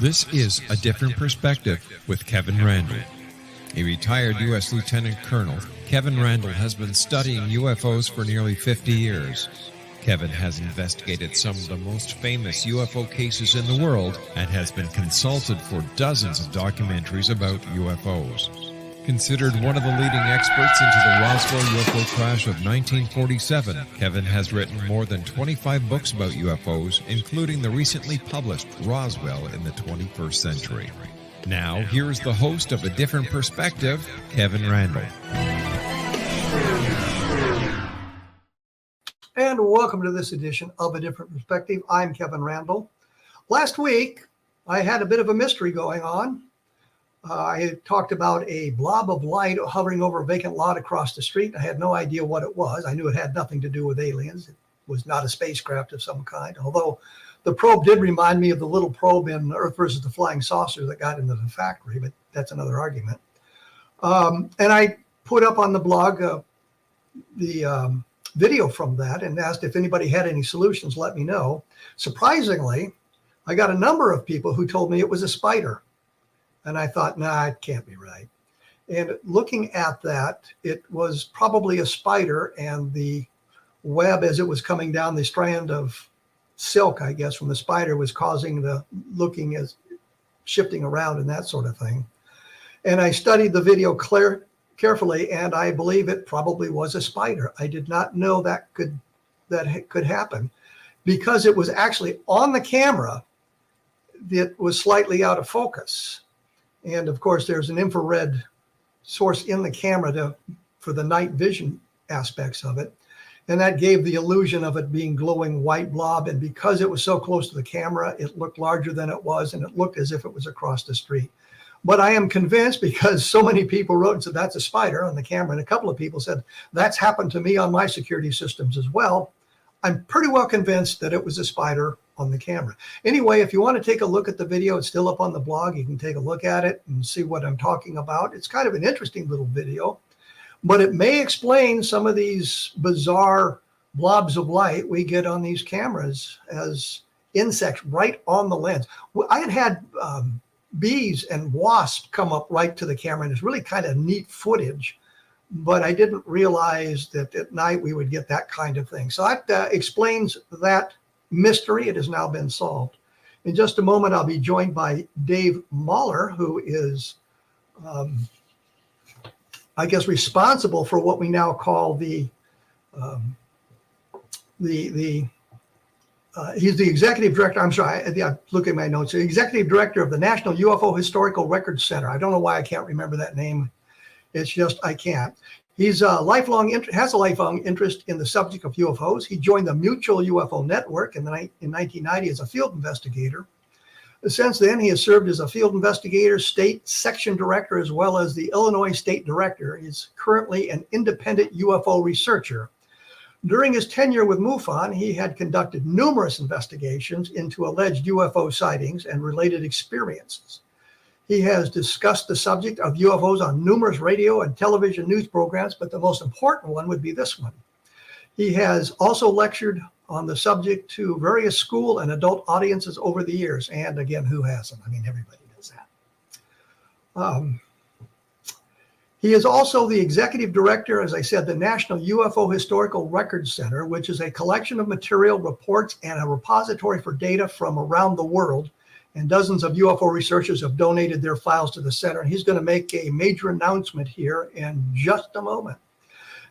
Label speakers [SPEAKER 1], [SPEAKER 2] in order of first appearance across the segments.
[SPEAKER 1] This is A Different Perspective with Kevin Randle. A retired U.S. Lieutenant Colonel, Kevin Randle has been studying UFOs for nearly 50 years. Kevin has investigated some of the most famous UFO cases in the world and has been consulted for dozens of documentaries about UFOs. Considered one of the leading experts into the Roswell UFO crash of 1947, Kevin has written more than 25 books about UFOs, including the recently published Roswell in the 21st Century. Now, here is the host of A Different Perspective, Kevin Randle.
[SPEAKER 2] And welcome to this edition of A Different Perspective. I'm Kevin Randle. Last week, I had a bit of a mystery going on. I had talked about a blob of light hovering over a vacant lot across the street. I had no idea what it was. I knew it had nothing to do with aliens. It was not a spacecraft of some kind, although the probe did remind me of the little probe in Earth versus the Flying Saucer that got into the factory, but that's another argument. And I put up on the blog the video from that and asked if anybody had any solutions, let me know. Surprisingly, I got a number of people who told me it was a spider. And I thought, nah, it can't be right. And looking at that, it was probably a spider, and the web, as it was coming down, the strand of silk, I guess, from the spider was causing the looking as shifting around and that sort of thing. And I studied the video carefully, and I believe it probably was a spider. I did not know that could happen because it was actually on the camera that was slightly out of focus. And of course, there's an infrared source in the camera for the night vision aspects of it. And that gave the illusion of it being glowing white blob. And because it was so close to the camera, it looked larger than it was, and it looked as if it was across the street. But I am convinced, because so many people wrote and said, that's a spider on the camera. And a couple of people said, that's happened to me on my security systems as well. I'm pretty well convinced that it was a spider on the camera. Anyway, if you want to take a look at the video, it's still up on the blog. You can take a look at it and see what I'm talking about. It's kind of an interesting little video, but it may explain some of these bizarre blobs of light we get on these cameras as insects right on the lens. I had bees and wasps come up right to the camera, and it's really kind of neat footage, but I didn't realize that at night we would get that kind of thing. So that explains that mystery. It has now been solved. In just a moment, I'll be joined by Dave MARLER, who is, I guess, responsible for what we now call he's the executive director. I'm sorry, I'm looking at my notes. The executive director of the National UFO Historical Records Center. I don't know why I can't remember that name. It's just I can't. He's has a lifelong interest in the subject of UFOs. He joined the Mutual UFO Network in 1990 as a field investigator. Since then, he has served as a field investigator, state section director, as well as the Illinois state director. He's currently an independent UFO researcher. During his tenure with MUFON, he had conducted numerous investigations into alleged UFO sightings and related experiences. He has discussed the subject of UFOs on numerous radio and television news programs, but the most important one would be this one. He has also lectured on the subject to various school and adult audiences over the years. And again, who hasn't? I mean, everybody does that. He is also the executive director, as I said, the National UFO Historical Records Center, which is a collection of material, reports, and a repository for data from around the world. And dozens of UFO researchers have donated their files to the center. And he's going to make a major announcement here in just a moment.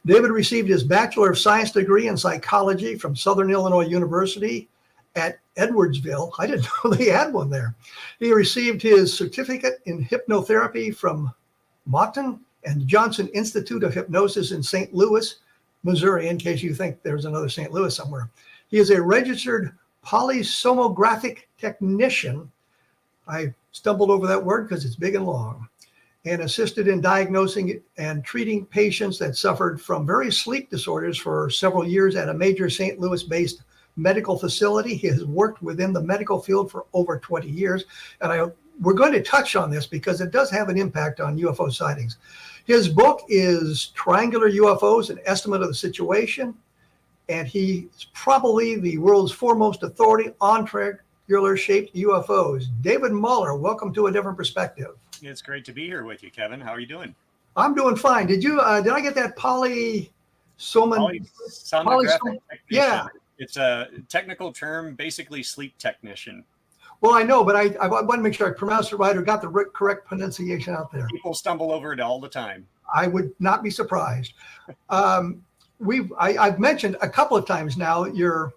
[SPEAKER 2] David received his Bachelor of Science degree in psychology from Southern Illinois University at Edwardsville. I didn't know they had one there. He received his certificate in hypnotherapy from Mottin and Johnson Institute of Hypnosis in St. Louis, Missouri, in case you think there's another St. Louis somewhere. He is a registered polysomnographic technician. I stumbled over that word because it's big and long, and assisted in diagnosing and treating patients that suffered from various sleep disorders for several years at a major St. Louis-based medical facility. He has worked within the medical field for over 20 years, and we're going to touch on this because it does have an impact on UFO sightings. His book is Triangular UFOs, An Estimate of the Situation, and he's probably the world's foremost authority on triangular-shaped UFOs. David Muller, welcome to A Different Perspective.
[SPEAKER 3] It's great to be here with you, Kevin. How are you doing?
[SPEAKER 2] I'm doing fine. Did I get that polysomnographic technician? Yeah.
[SPEAKER 3] It's a technical term, basically sleep technician.
[SPEAKER 2] Well, I know, but I want to make sure I pronounced it right or got the correct pronunciation out there.
[SPEAKER 3] People stumble over it all the time.
[SPEAKER 2] I would not be surprised. I've mentioned a couple of times now your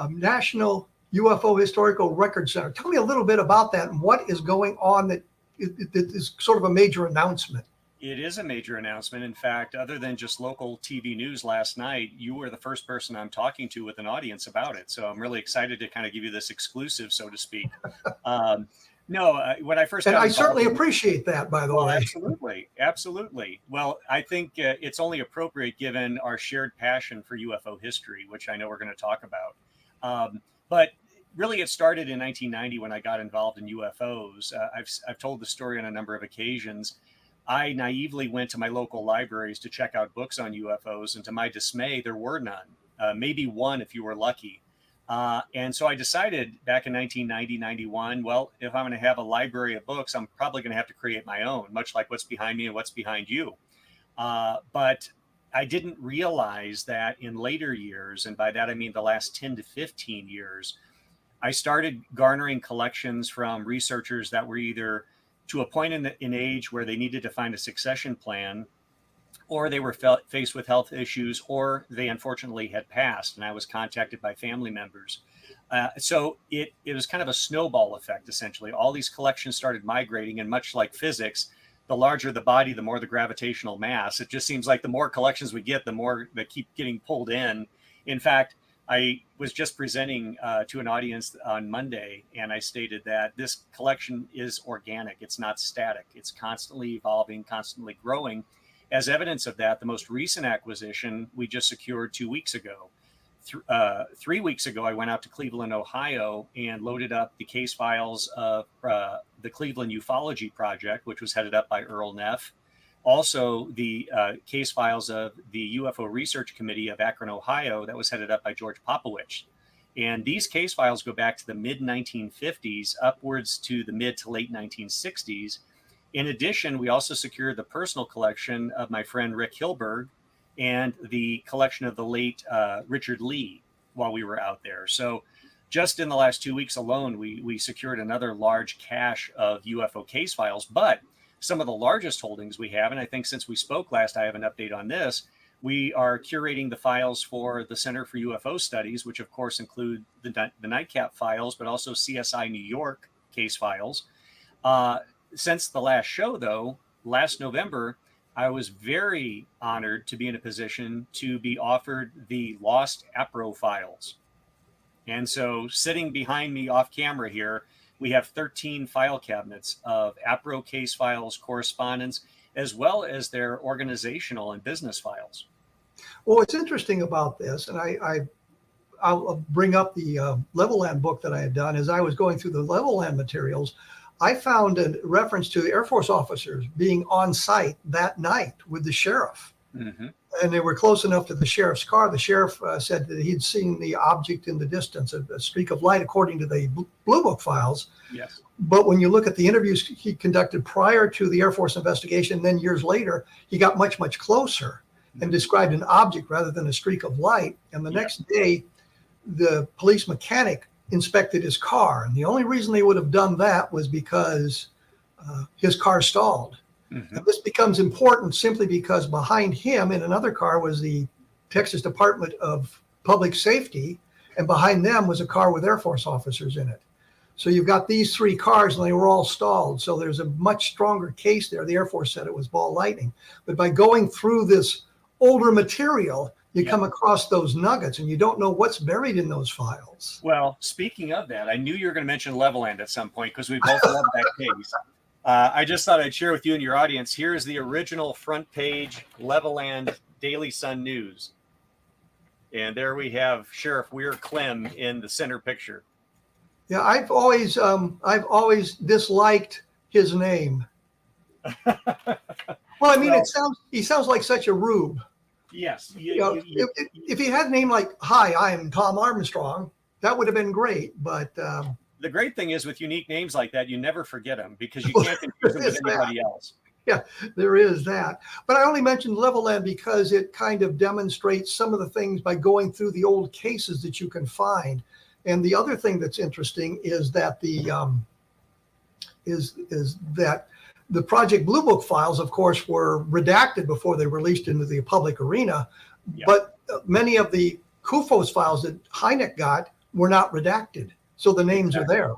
[SPEAKER 2] National UFO Historical Record Center. Tell me a little bit about that and what is going on that is sort of a major announcement.
[SPEAKER 3] It is a major announcement. In fact, other than just local TV news last night, you were the first person I'm talking to with an audience about it. So I'm really excited to kind of give you this exclusive, so to speak. When I first got
[SPEAKER 2] I certainly appreciate that, by the way.
[SPEAKER 3] Absolutely. Well, I think it's only appropriate given our shared passion for UFO history, which I know we're going to talk about. But really, it started in 1990 when I got involved in UFOs. I've told the story on a number of occasions. I naively went to my local libraries to check out books on UFOs, and to my dismay, there were none, maybe one if you were lucky. And so I decided back in 1990-91, well, if I'm going to have a library of books, I'm probably going to have to create my own, much like what's behind me and what's behind you. But I didn't realize that in later years, and by that I mean the last 10 to 15 years, I started garnering collections from researchers that were either to a point in age where they needed to find a succession plan, or they were faced with health issues, or they unfortunately had passed, and I was contacted by family members. So it was kind of a snowball effect, essentially. All these collections started migrating, and much like physics, the larger the body, the more the gravitational mass. It just seems like the more collections we get, the more they keep getting pulled in. In fact, I was just presenting to an audience on Monday, and I stated that this collection is organic. It's not static. It's constantly evolving, constantly growing. As evidence of that, the most recent acquisition we just secured 2 weeks ago. 3 weeks ago, I went out to Cleveland, Ohio, and loaded up the case files of the Cleveland Ufology Project, which was headed up by Earl Neff. Also, the case files of the UFO Research Committee of Akron, Ohio, that was headed up by George Popowich. And these case files go back to the mid-1950s, upwards to the mid to late 1960s. In addition, we also secured the personal collection of my friend Rick Hilberg and the collection of the late Richard Lee while we were out there. So just in the last 2 weeks alone, we secured another large cache of UFO case files. But some of the largest holdings we have, and I think since we spoke last, I have an update on this. We are curating the files for the Center for UFO Studies, which of course include the Nightcap files, but also CSI New York case files. Since the last show, though, last November, I was very honored to be in a position to be offered the Lost APRO files. And so sitting behind me off camera here, we have 13 file cabinets of APRO case files, correspondence, as well as their organizational and business files.
[SPEAKER 2] Well, what's interesting about this, and I'll bring up the Level Land book that I had done. As I was going through the Level Land materials, I found a reference to Air Force officers being on site that night with the sheriff. Mm-hmm. And they were close enough to the sheriff's car. The sheriff said that he'd seen the object in the distance, a streak of light, according to the Blue Book files.
[SPEAKER 3] Yes.
[SPEAKER 2] But when you look at the interviews he conducted prior to the Air Force investigation, then years later, he got much, much closer and described an object rather than a streak of light. And the next day, the police mechanic inspected his car. And the only reason they would have done that was because his car stalled. Mm-hmm. And this becomes important simply because behind him in another car was the Texas Department of Public Safety, and behind them was a car with Air Force officers in it. So you've got these three cars and they were all stalled. So there's a much stronger case there. The Air Force said it was ball lightning. But by going through this older material, you come across those nuggets and you don't know what's buried in those files.
[SPEAKER 3] Well, speaking of that, I knew you were going to mention Leveland at some point because we both love that case. I just thought I'd share with you and your audience. Here's the original front page Leveland Daily Sun News. And there we have Sheriff Weir Clem in the center picture.
[SPEAKER 2] Yeah, I've always disliked his name. Well, I mean, he sounds like such a rube.
[SPEAKER 3] Yes.
[SPEAKER 2] If he had a name like, "Hi, I am Tom Armstrong," that would have been great. But
[SPEAKER 3] the great thing is with unique names like that, you never forget them because you can't confuse them with anybody else.
[SPEAKER 2] Yeah, there is that. But I only mentioned Levelland because it kind of demonstrates some of the things by going through the old cases that you can find. And the other thing that's interesting is that the the Project Blue Book files, of course, were redacted before they released into the public arena. Yeah. But many of the CUFOS files that Hynek got were not redacted. So the names are there.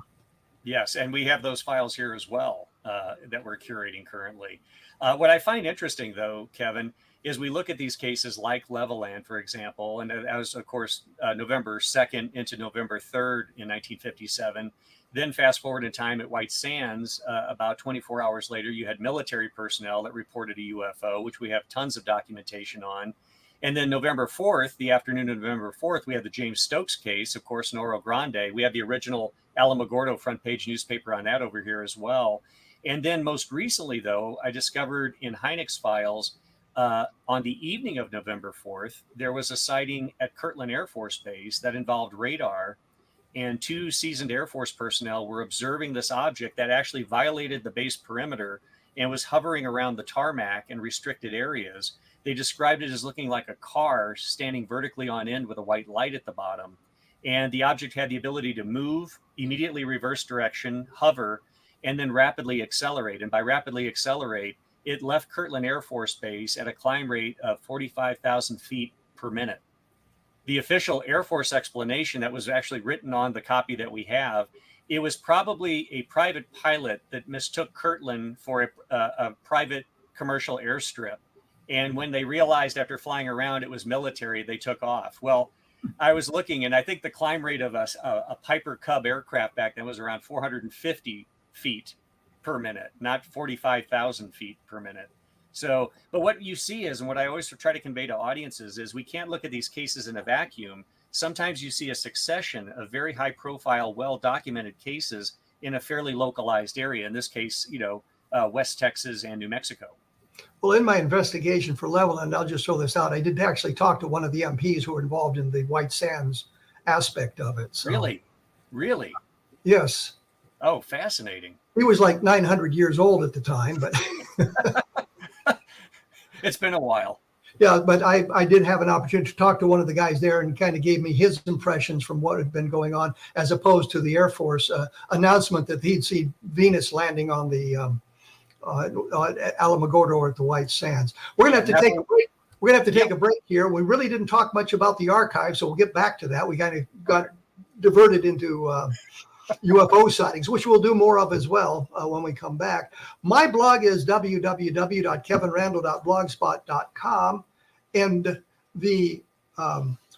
[SPEAKER 3] Yes, and we have those files here as well that we're curating currently. What I find interesting, though, Kevin, is we look at these cases like Levelland, for example, and that was, of course, November 2nd into November 3rd in 1957. Then fast forward in time at White Sands, about 24 hours later, you had military personnel that reported a UFO, which we have tons of documentation on. And then November 4th, the afternoon of November 4th, we have the James Stokes case, of course, in Oro Grande. We have the original Alamogordo front page newspaper on that over here as well. And then most recently, though, I discovered in Hynek's files on the evening of November 4th, there was a sighting at Kirtland Air Force Base that involved radar, and 2 seasoned Air Force personnel were observing this object that actually violated the base perimeter and was hovering around the tarmac in restricted areas. They described it as looking like a car standing vertically on end with a white light at the bottom. And the object had the ability to move, immediately reverse direction, hover, and then rapidly accelerate. And by rapidly accelerate, it left Kirtland Air Force Base at a climb rate of 45,000 feet per minute. The official Air Force explanation that was actually written on the copy that we have, it was probably a private pilot that mistook Kirtland for a private commercial airstrip. And when they realized after flying around it was military, they took off. Well, I was looking, and I think the climb rate of a Piper Cub aircraft back then was around 450 feet per minute, not 45,000 feet per minute. So, but what you see is, and what I always try to convey to audiences is, we can't look at these cases in a vacuum. Sometimes you see a succession of very high profile, well-documented cases in a fairly localized area. In this case, West Texas and New Mexico.
[SPEAKER 2] Well, in my investigation for Levelland, I'll just throw this out, I did actually talk to one of the MPs who were involved in the White Sands aspect of it. So,
[SPEAKER 3] Really?
[SPEAKER 2] Yes.
[SPEAKER 3] Oh, fascinating.
[SPEAKER 2] He was like 900 years old at the time, but
[SPEAKER 3] it's been a while.
[SPEAKER 2] Yeah, but I did have an opportunity to talk to one of the guys there, and kind of gave me his impressions from what had been going on, as opposed to the Air Force announcement that he'd see Venus landing on the at Alamogordo or at the White Sands. We're going to have to take a break. We're going to have to take a break here. We really didn't talk much about the archive, so we'll get back to that. We kind of got diverted into UFO sightings, which we'll do more of as well when we come back. My blog is www.kevinrandle.blogspot.com, and the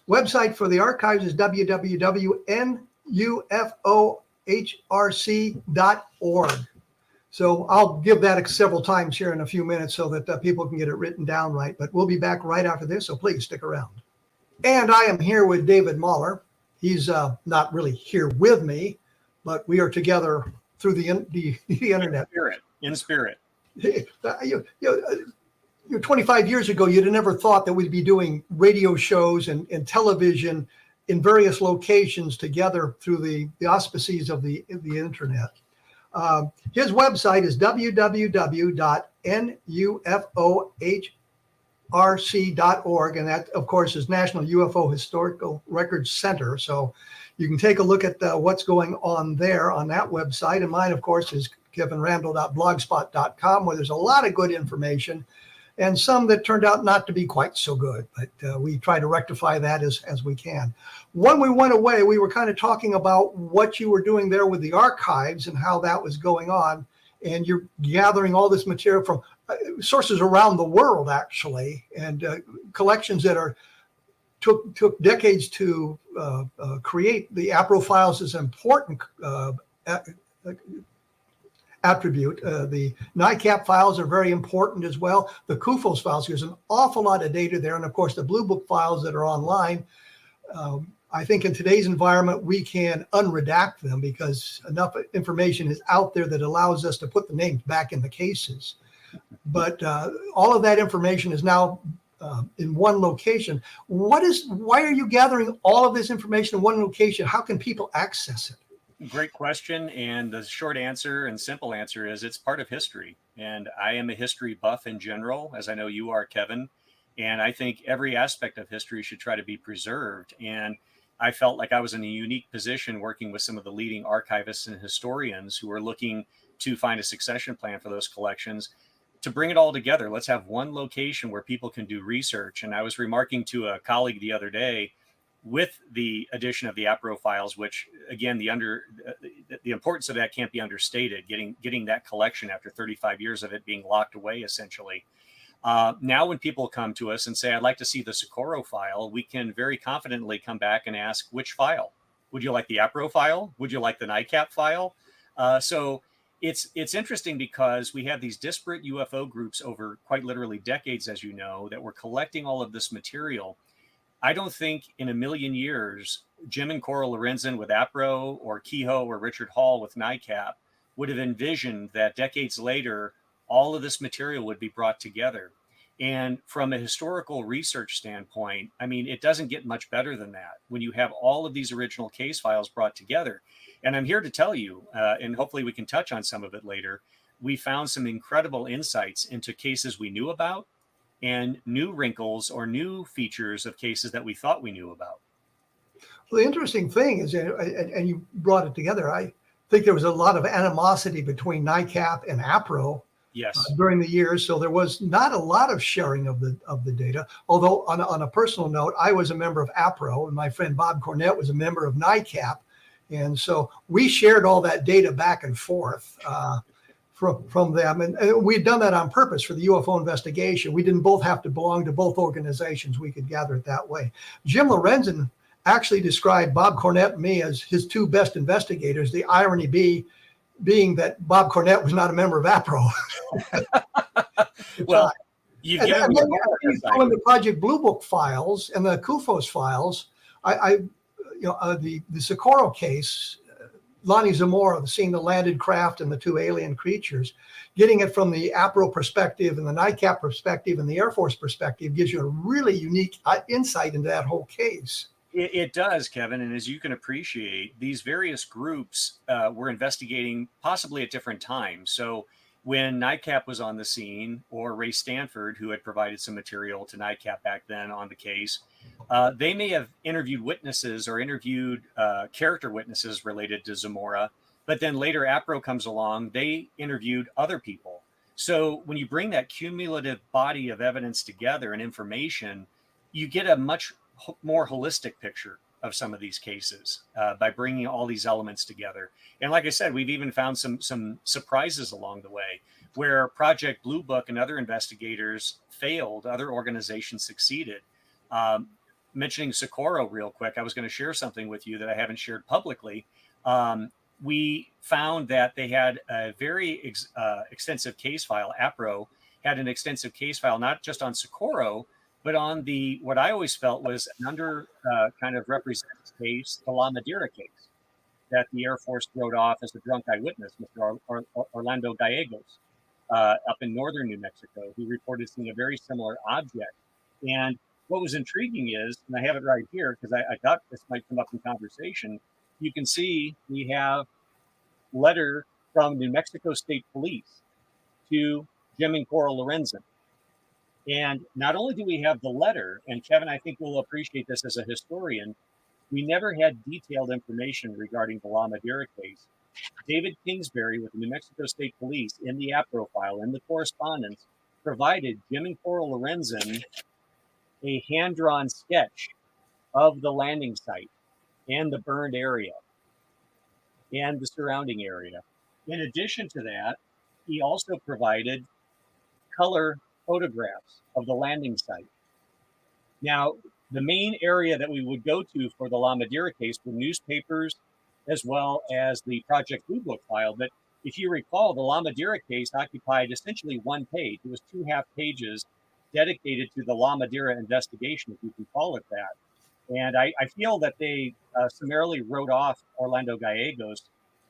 [SPEAKER 2] website for the archives is www.mufohrc.org. So I'll give that several times here in a few minutes so that people can get it written down right. But we'll be back right after this, so please stick around. And I am here with David MARLER. He's not really here with me, but we are together through the internet.
[SPEAKER 3] In spirit.
[SPEAKER 2] 25 years ago, you'd have never thought that we'd be doing radio shows and television in various locations together through the auspices of the internet. His website is www.nufohrc.org, and that, of course, is National UFO Historical Records Center. So you can take a look at what's going on there on that website. And mine, of course, is kevinrandle.blogspot.com, where there's a lot of good information and some that turned out not to be quite so good. But we try to rectify that as we can. When we went away, we were kind of talking about what you were doing there with the archives and how that was going on. And you're gathering all this material from sources around the world, actually, and collections that took decades to create. The APRO files is an important attribute. The NICAP files are very important as well. The CUFOS files, there's an awful lot of data there. And of course, the Blue Book files that are online. I think in today's environment, we can unredact them because enough information is out there that allows us to put the names back in the cases. But all of that information is now in one location. Why are you gathering all of this information in one location? How can people access it?
[SPEAKER 3] Great question. And the short answer and simple answer is it's part of history. And I am a history buff in general, as I know you are, Kevin. And I think every aspect of history should try to be preserved. And I felt like I was in a unique position working with some of the leading archivists and historians who were looking to find a succession plan for those collections to bring it all together. Let's have one location where people can do research. And I was remarking to a colleague the other day, with the addition of the APRO files, which again, the importance of that can't be understated, getting that collection after 35 years of it being locked away, essentially. Now, when people come to us and say, I'd like to see the Socorro file, we can very confidently come back and ask, which file? Would you like the APRO file? Would you like the NICAP file? So it's interesting because we have these disparate UFO groups over quite literally decades, as you know, that were collecting all of this material. I don't think in a million years, Jim and Coral Lorenzen with APRO or Kehoe or Richard Hall with NICAP would have envisioned that decades later, all of this material would be brought together. And from a historical research standpoint, I mean, it doesn't get much better than that when you have all of these original case files brought together. And I'm here to tell you, and hopefully we can touch on some of it later, we found some incredible insights into cases we knew about and new wrinkles or new features of cases that we thought we knew about.
[SPEAKER 2] Well, the interesting thing is, and you brought it together, I think there was a lot of animosity between NICAP and APRO.
[SPEAKER 3] Yes.
[SPEAKER 2] During the years, so there was not a lot of sharing of the data. Although on a personal note, I was a member of APRO, and my friend Bob Cornett was a member of NICAP, and so we shared all that data back and forth from them, and we'd done that on purpose for the UFO investigation. We didn't both have to belong to both organizations; we could gather it that way. Jim Lorenzen actually described Bob Cornett and me as his two best investigators. The irony being that Bob Cornett was not a member of APRO.
[SPEAKER 3] Well, you've given me
[SPEAKER 2] the Project Blue Book files and the CUFOS files. The Socorro case, Lonnie Zamora seeing the landed craft and the two alien creatures, getting it from the APRO perspective and the NICAP perspective and the Air Force perspective gives you a really unique insight into that whole case.
[SPEAKER 3] It does, Kevin. And as you can appreciate, these various groups were investigating possibly at different times. So when NICAP was on the scene, or Ray Stanford, who had provided some material to NICAP back then on the case, they may have interviewed witnesses or interviewed character witnesses related to Zamora. But then later APRO comes along, they interviewed other people. So when you bring that cumulative body of evidence together and information, you get a much more holistic picture of some of these cases by bringing all these elements together. And like I said, we've even found some surprises along the way where Project Blue Book and other investigators failed, other organizations succeeded. Mentioning Socorro real quick, I was going to share something with you that I haven't shared publicly. We found that they had a very extensive case file. APRO had an extensive case file, not just on Socorro, but on what I always felt was an under kind of represented case, the La Madeira case, that the Air Force wrote off as a drunk eyewitness, Mr. Orlando Gallegos, up in northern New Mexico, who reported seeing a very similar object. And what was intriguing is, and I have it right here because I thought this might come up in conversation, you can see we have letter from New Mexico State Police to Jim and Coral Lorenzen. And not only do we have the letter, and Kevin, I think will appreciate this as a historian, we never had detailed information regarding the La Madeira case. David Kingsbury with the New Mexico State Police in the APRO file, in the correspondence, provided Jim and Coral Lorenzen a hand-drawn sketch of the landing site and the burned area and the surrounding area. In addition to that, he also provided color photographs of the landing site. Now, the main area that we would go to for the La Madeira case were newspapers as well as the Project Blue Book file. But if you recall, the La Madeira case occupied essentially one page. It was 2.5 pages dedicated to the La Madeira investigation, if you can call it that. And I feel that they summarily wrote off Orlando Gallegos.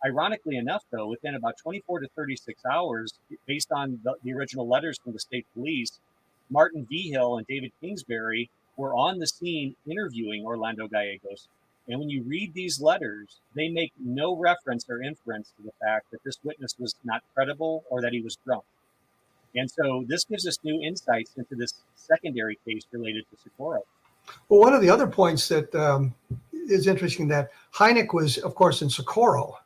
[SPEAKER 3] Ironically enough, though, within about 24 to 36 hours, based on the original letters from the state police, Martin Vigil and David Kingsbury were on the scene interviewing Orlando Gallegos. And when you read these letters, they make no reference or inference to the fact that this witness was not credible or that he was drunk. And so this gives us new insights into this secondary case related to Socorro.
[SPEAKER 2] Well, one of the other points that is interesting, that Hynek was, of course, in Socorro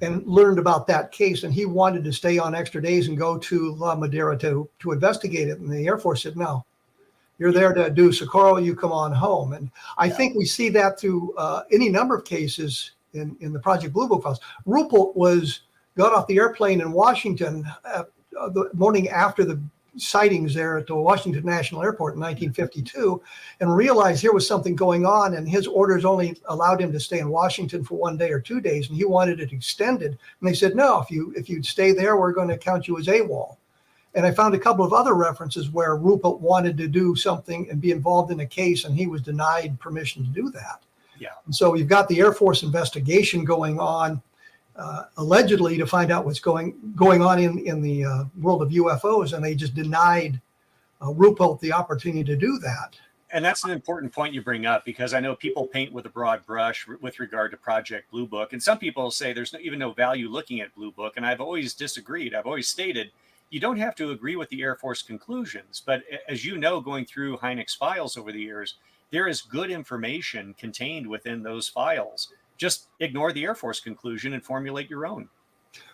[SPEAKER 2] and learned about that case, and he wanted to stay on extra days and go to La Madera to investigate it. And the Air Force said, no, you're there to do Socorro, you come on home. And I think we see that through any number of cases in the Project Blue Book files. Ruppelt got off the airplane in Washington the morning after the sightings there at the Washington National Airport in 1952, and realized there was something going on, and his orders only allowed him to stay in Washington for 1 day or 2 days, and he wanted it extended. And they said, no, if you'd stay there, we're going to count you as AWOL. And I found a couple of other references where Ruppelt wanted to do something and be involved in a case, and he was denied permission to do that.
[SPEAKER 3] Yeah.
[SPEAKER 2] And so you've got the Air Force investigation going on, allegedly to find out what's going on in the world of UFOs, and they just denied Ruppelt the opportunity to do that.
[SPEAKER 3] And that's an important point you bring up, because I know people paint with a broad brush with regard to Project Blue Book. And some people say there's even no value looking at Blue Book. And I've always disagreed. I've always stated you don't have to agree with the Air Force conclusions. But as you know, going through Hynek's files over the years, there is good information contained within those files. Just ignore the Air Force conclusion and formulate your own.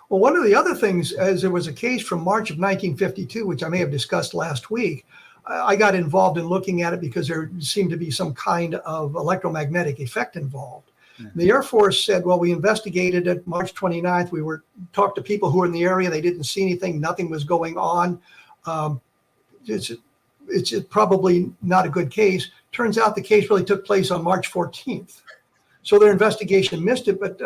[SPEAKER 2] Well, one of the other things is there was a case from March of 1952, which I may have discussed last week. I got involved in looking at it because there seemed to be some kind of electromagnetic effect involved. Mm-hmm. The Air Force said, well, we investigated it March 29th. We talked to people who were in the area. They didn't see anything. Nothing was going on. It's probably not a good case. Turns out the case really took place on March 14th. So their investigation missed it, but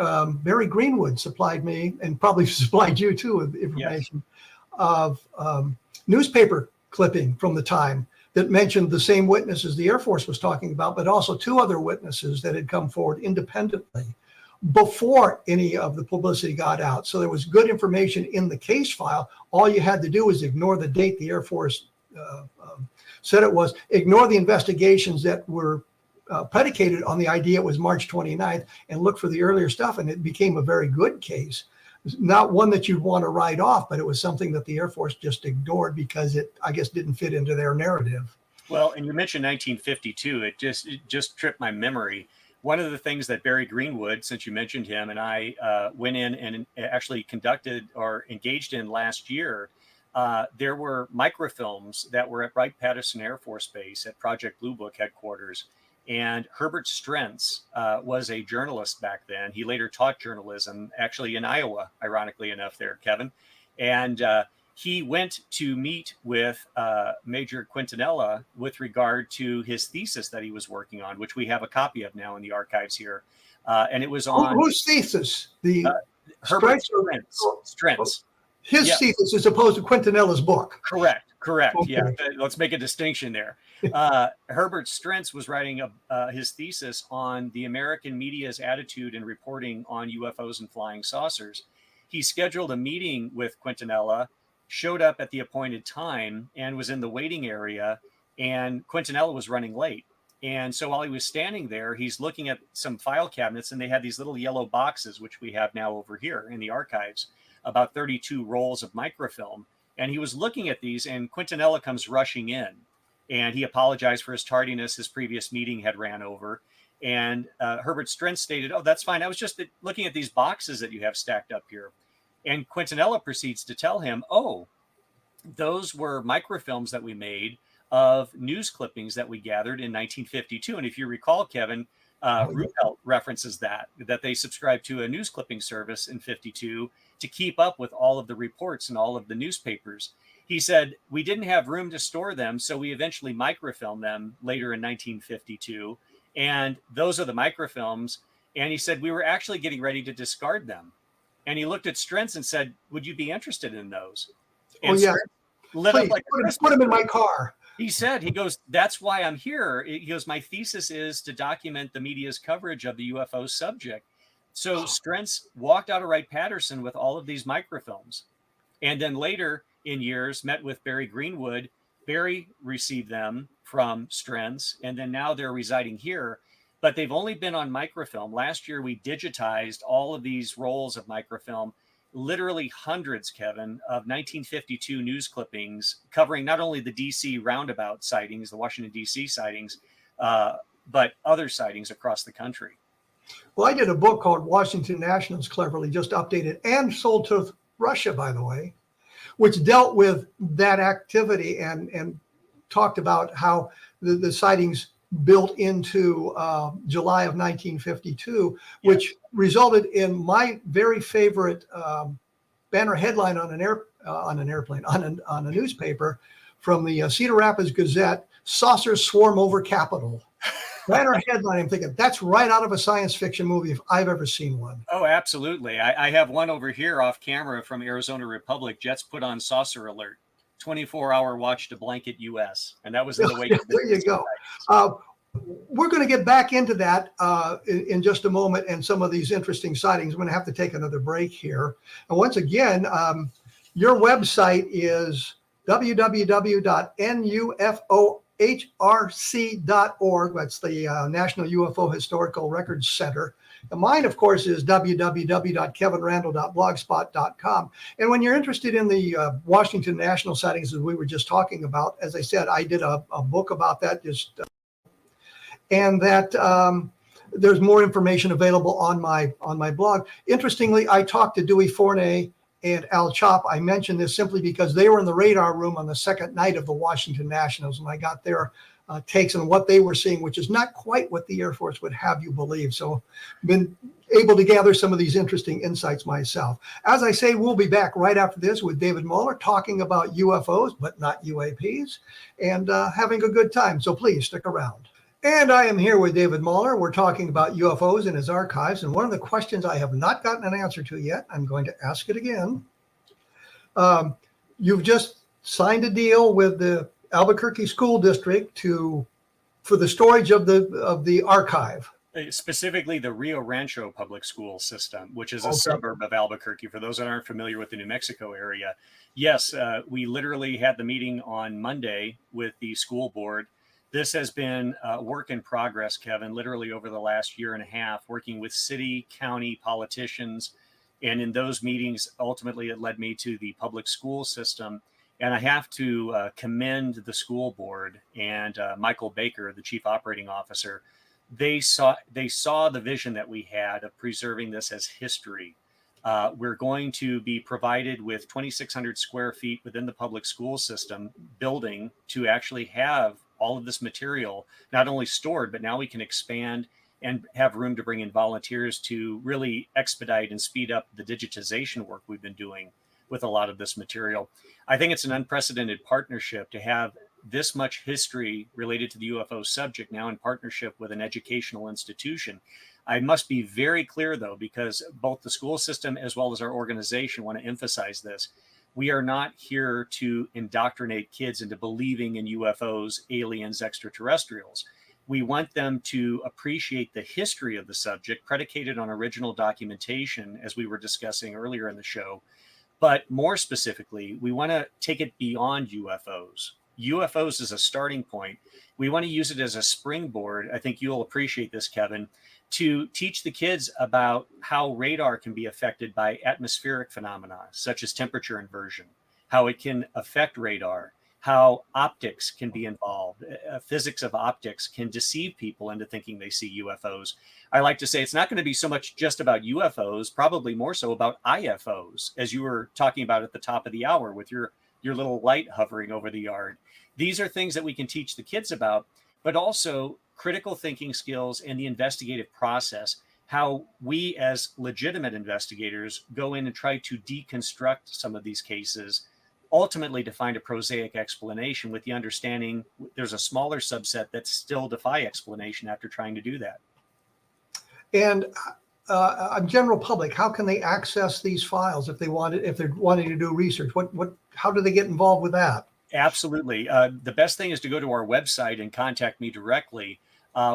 [SPEAKER 2] Barry Greenwood supplied me, and probably supplied you too, with information of newspaper clipping from the time that mentioned the same witnesses the Air Force was talking about, but also 2 other witnesses that had come forward independently before any of the publicity got out. So there was good information in the case file. All you had to do was ignore the date the Air Force said it was, ignore the investigations that were predicated on the idea it was March 29th, and look for the earlier stuff, and it became a very good case. Not one that you'd want to write off, but it was something that the Air Force just ignored because it, I guess, didn't fit into their narrative.
[SPEAKER 3] Well, and you mentioned 1952. It just tripped my memory. One of the things that Barry Greenwood, since you mentioned him, and I went in and actually conducted or engaged in last year, there were microfilms that were at Wright-Patterson Air Force Base at Project Blue Book headquarters. And Herbert Strentz was a journalist back then. He later taught journalism, actually in Iowa, ironically enough there, Kevin. And he went to meet with Major Quintanilla with regard to his thesis that he was working on, which we have a copy of now in the archives here. And it was on...
[SPEAKER 2] Whose thesis? The
[SPEAKER 3] Herbert Strentz.
[SPEAKER 2] His thesis as opposed to Quintanilla's book.
[SPEAKER 3] Correct. Okay. Yeah, let's make a distinction there. Herbert Strentz was writing his thesis on the American media's attitude and reporting on UFOs and flying saucers. He scheduled a meeting with Quintanilla, showed up at the appointed time, and was in the waiting area, and Quintanilla was running late. And so while he was standing there, he's looking at some file cabinets, and they had these little yellow boxes, which we have now over here in the archives, about 32 rolls of microfilm. And he was looking at these, and Quintanilla comes rushing in, and he apologized for his tardiness. His previous meeting had ran over, and Herbert Strentz stated, "Oh, that's fine. I was just looking at these boxes that you have stacked up here." And Quintanilla proceeds to tell him, "Oh, those were microfilms that we made of news clippings that we gathered in 1952." And if you recall, Kevin, Ruppelt references that they subscribed to a news clipping service in 52 to keep up with all of the reports and all of the newspapers. He said, we didn't have room to store them, so we eventually microfilmed them later in 1952. And those are the microfilms. And he said, we were actually getting ready to discard them. And he looked at Strentz and said, would you be interested in those? And
[SPEAKER 2] yeah.
[SPEAKER 3] Lit
[SPEAKER 2] Please,
[SPEAKER 3] up like
[SPEAKER 2] put them in my car.
[SPEAKER 3] He said, he goes, that's why I'm here. He goes, my thesis is to document the media's coverage of the UFO subject. So Strentz walked out of Wright-Patterson with all of these microfilms. And then later in years, met with Barry Greenwood. Barry received them from Strentz. And then now they're residing here. but they've only been on microfilm. Last year, we digitized all of these rolls of microfilm, literally hundreds, Kevin, of 1952 news clippings covering not only the DC roundabout sightings, the Washington, DC sightings, but other sightings across the country.
[SPEAKER 2] Well, I did a book called Washington Nationals, cleverly just updated and sold to Russia, by the way, which dealt with that activity and talked about how the sightings built into July of 1952, which resulted in my very favorite banner headline on a newspaper from the Cedar Rapids Gazette: "Saucers swarm over Capitol." Banner headline. I'm thinking that's right out of a science fiction movie if I've ever seen one.
[SPEAKER 3] Oh, absolutely. I have one over here off camera from Arizona Republic. Jets put on saucer alert. 24-hour watch to blanket U.S. And that was in the wake of
[SPEAKER 2] There you go. We're going to get back into that in just a moment, and some of these interesting sightings. I'm going to have to take another break here. And once again, your website is www.nufohrc.org. That's the National UFO Historical Records Center. And mine, of course, is www.kevinrandle.blogspot.com. And when you're interested in the Washington National sightings, as we were just talking about, as I said, I did a book about that, and that there's more information available on my blog. Interestingly, I talked to Dewey Forney and Al Chop. I mentioned this simply because they were in the radar room on the second night of the Washington Nationals, and I got their takes on what they were seeing, which is not quite what the Air Force would have you believe. So been able to gather some of these interesting insights myself. As I say, we'll be back right after this with David Muller talking about UFOs, but not UAPs, and having a good time. So please stick around. And I am here with David Muller. We're talking about UFOs in his archives. And one of the questions I have not gotten an answer to yet, I'm going to ask it again. You've just signed a deal with the Albuquerque School District for the storage of the archive.
[SPEAKER 3] Specifically the Rio Rancho public school system, which is a suburb of Albuquerque. For those that aren't familiar with the New Mexico area, yes, we literally had the meeting on Monday with the school board. This has been a work in progress, Kevin, literally over the last year and a half, working with city, county politicians. And in those meetings, ultimately, it led me to the public school system. And I have to commend the school board and Michael Baker, the chief operating officer. They saw the vision that we had of preserving this as history. We're going to be provided with 2,600 square feet within the public school system building to actually have all of this material not only stored, but now we can expand and have room to bring in volunteers to really expedite and speed up the digitization work we've been doing with a lot of this material. I think it's an unprecedented partnership to have this much history related to the UFO subject now in partnership with an educational institution. I must be very clear, though, because both the school system as well as our organization want to emphasize this. We are not here to indoctrinate kids into believing in UFOs, aliens, extraterrestrials. We want them to appreciate the history of the subject predicated on original documentation, as we were discussing earlier in the show. But more specifically, we want to take it beyond UFOs. UFOs is a starting point. We want to use it as a springboard. I think you'll appreciate this, Kevin, to teach the kids about how radar can be affected by atmospheric phenomena, such as temperature inversion, how it can affect radar, how optics can be involved. Physics of optics can deceive people into thinking they see UFOs. I like to say it's not going to be so much just about UFOs, probably more so about IFOs, as you were talking about at the top of the hour with your little light hovering over the yard. These are things that we can teach the kids about, but also critical thinking skills and the investigative process, how we as legitimate investigators go in and try to deconstruct some of these cases, ultimately to find a prosaic explanation with the understanding there's a smaller subset that still defy explanation after trying to do that.
[SPEAKER 2] And general public, how can they access these files if they're wanting to do research? How do they get involved with that?
[SPEAKER 3] Absolutely. The best thing is to go to our website and contact me directly.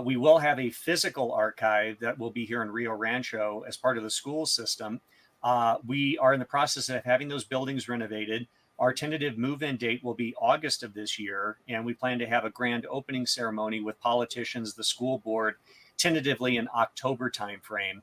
[SPEAKER 3] We will have a physical archive that will be here in Rio Rancho as part of the school system. We are in the process of having those buildings renovated. Our tentative move-in date will be August of this year, and we plan to have a grand opening ceremony with politicians, the school board, tentatively an October timeframe.